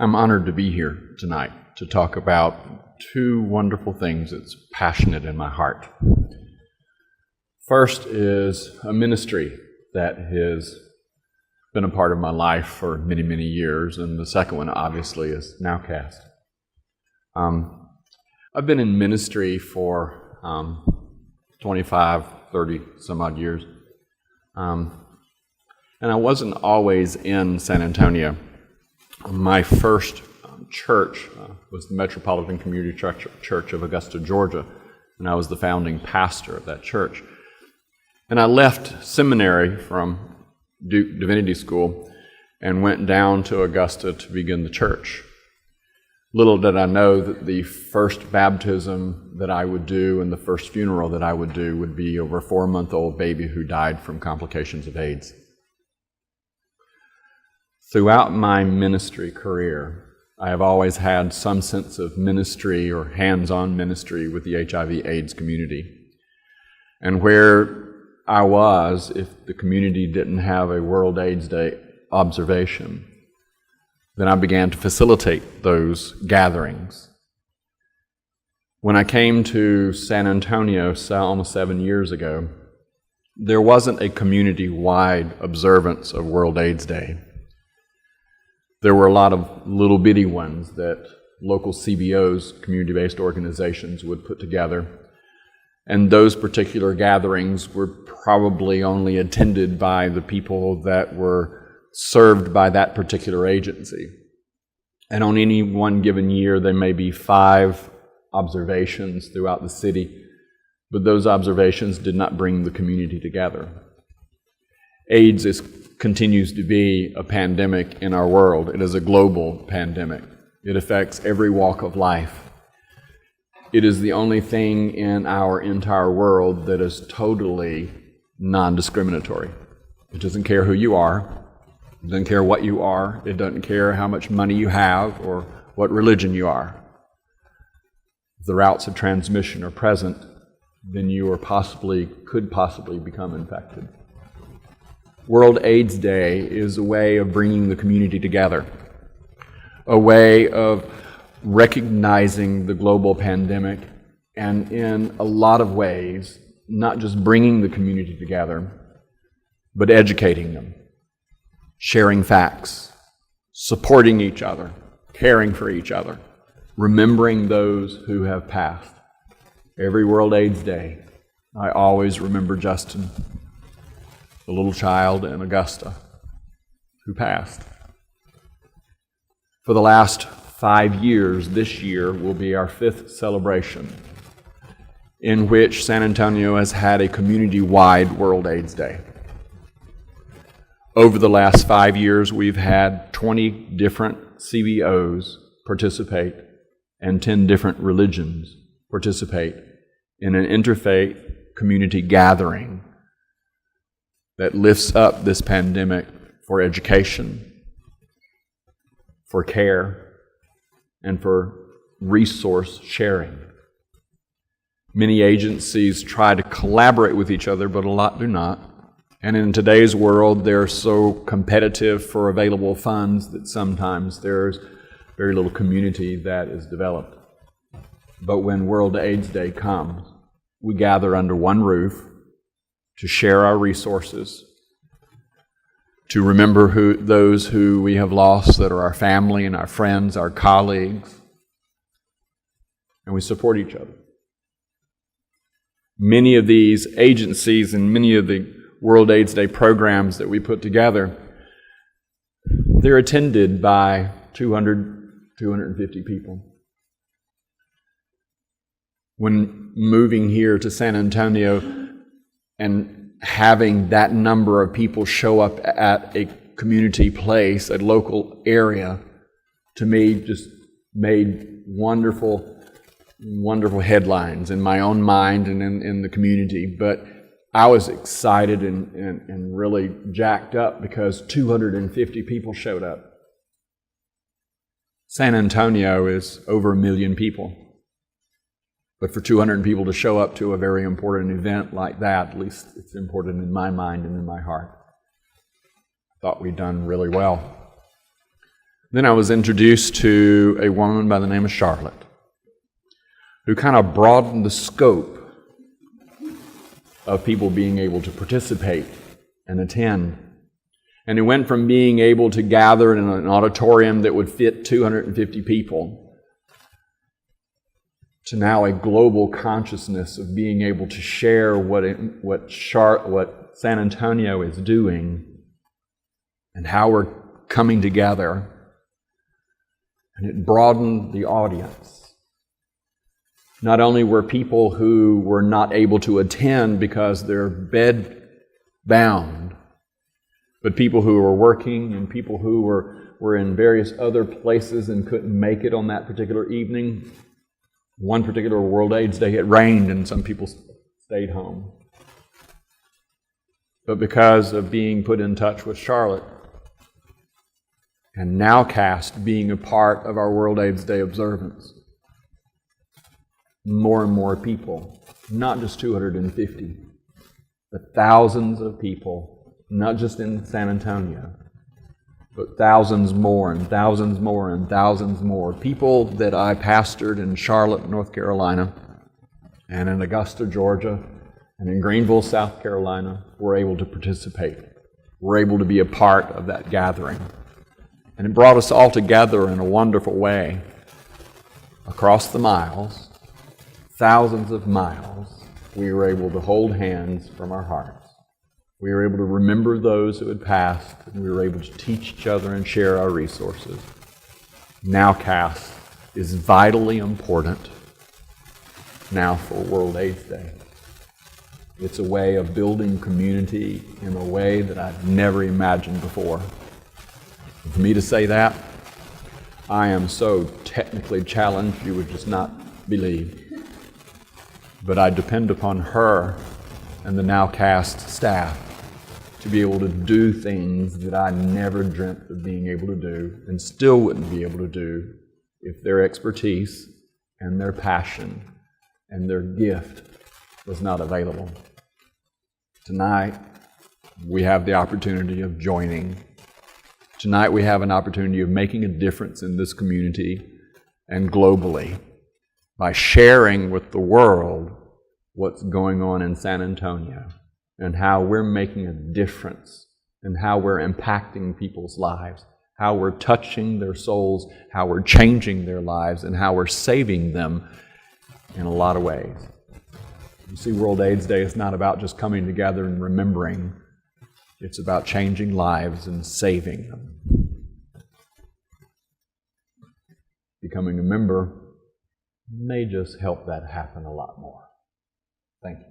I'm honored to be here tonight to talk about two wonderful things that's passionate in my heart. First is a ministry that has been a part of my life for many, many years, and the second one, obviously, is NOWCast. I've been in ministry for 25, 30 some odd years, and I wasn't always in San Antonio. My first church was the Metropolitan Community Church of Augusta, Georgia, and I was the founding pastor of that church. And I left seminary from Duke Divinity School and went down to Augusta to begin the church. Little did I know that the first baptism that I would do and the first funeral that I would do would be over a 4-month-old baby who died from complications of AIDS. Throughout my ministry career, I have always had some sense of ministry or hands-on ministry with the HIV/AIDS community. And where I was, if the community didn't have a World AIDS Day observation, then I began to facilitate those gatherings. When I came to San Antonio almost 7 years ago, there wasn't a community-wide observance of World AIDS Day. There were a lot of little bitty ones that local CBOs, community-based organizations, would put together. And those particular gatherings were probably only attended by the people that were served by that particular agency. And on any one given year, there may be 5 observations throughout the city, but those observations did not bring the community together. AIDS continues to be a pandemic in our world. It is a global pandemic. It affects every walk of life. It is the only thing in our entire world that is totally non-discriminatory. It doesn't care who you are. It doesn't care what you are. It doesn't care how much money you have or what religion you are. If the routes of transmission are present, then you could possibly become infected. World AIDS Day is a way of bringing the community together, a way of recognizing the global pandemic, and in a lot of ways, not just bringing the community together, but educating them, sharing facts, supporting each other, caring for each other, remembering those who have passed. Every World AIDS Day, I always remember Justin, the little child in Augusta who passed. For the last 5 years, this year will be our 5th celebration in which San Antonio has had a community-wide World AIDS Day. Over the last 5 years, we've had 20 different CBOs participate and 10 different religions participate in an interfaith community gathering that lifts up this pandemic for education, for care, and for resource sharing. Many agencies try to collaborate with each other, but a lot do not. And in today's world, they're so competitive for available funds that sometimes there's very little community that is developed. But when World AIDS Day comes, we gather under one roof to share our resources, to remember those who we have lost that are our family and our friends, our colleagues, and we support each other. Many of these agencies and many of the World AIDS Day programs that we put together, they're attended by 200, 250 people. When moving here to San Antonio and having that number of people show up at a community place, a local area, to me just made wonderful headlines in my own mind and in the community. But I was excited and really jacked up because 250 people showed up. San Antonio is over 1 million people. But for 200 people to show up to a very important event like that, at least it's important in my mind and in my heart. I thought we'd done really well. Then I was introduced to a woman by the name of Charlotte, who kind of broadened the scope of people being able to participate and attend. And it went from being able to gather in an auditorium that would fit 250 people to now a global consciousness of being able to share what San Antonio is doing and how we're coming together. And it broadened the audience. Not only were people who were not able to attend because they're bed-bound, but people who were working and people who were in various other places and couldn't make it on that particular evening. One particular World AIDS Day, it rained and some people stayed home. But because of being put in touch with Charlotte and NOWCast being a part of our World AIDS Day observance, more and more people, not just 250, but thousands of people, not just in San Antonio, but thousands more and thousands more and thousands more. People that I pastored in Charlotte, North Carolina, and in Augusta, Georgia, and in Greenville, South Carolina, were able to participate, were able to be a part of that gathering. And it brought us all together in a wonderful way. Across the miles, thousands of miles, we were able to hold hands from our hearts. We were able to remember those who had passed, and we were able to teach each other and share our resources. NOWCast is vitally important now for World AIDS Day. It's a way of building community in a way that I've never imagined before. And for me to say that, I am so technically challenged you would just not believe. But I depend upon her and the NOWCast staff to be able to do things that I never dreamt of being able to do and still wouldn't be able to do if their expertise and their passion and their gift was not available. Tonight, we have the opportunity of joining. Tonight, we have an opportunity of making a difference in this community and globally by sharing with the world what's going on in San Antonio and how we're making a difference and how we're impacting people's lives, how we're touching their souls, how we're changing their lives, and how we're saving them in a lot of ways. You see, World AIDS Day is not about just coming together and remembering. It's about changing lives and saving them. Becoming a member may just help that happen a lot more. Thank you.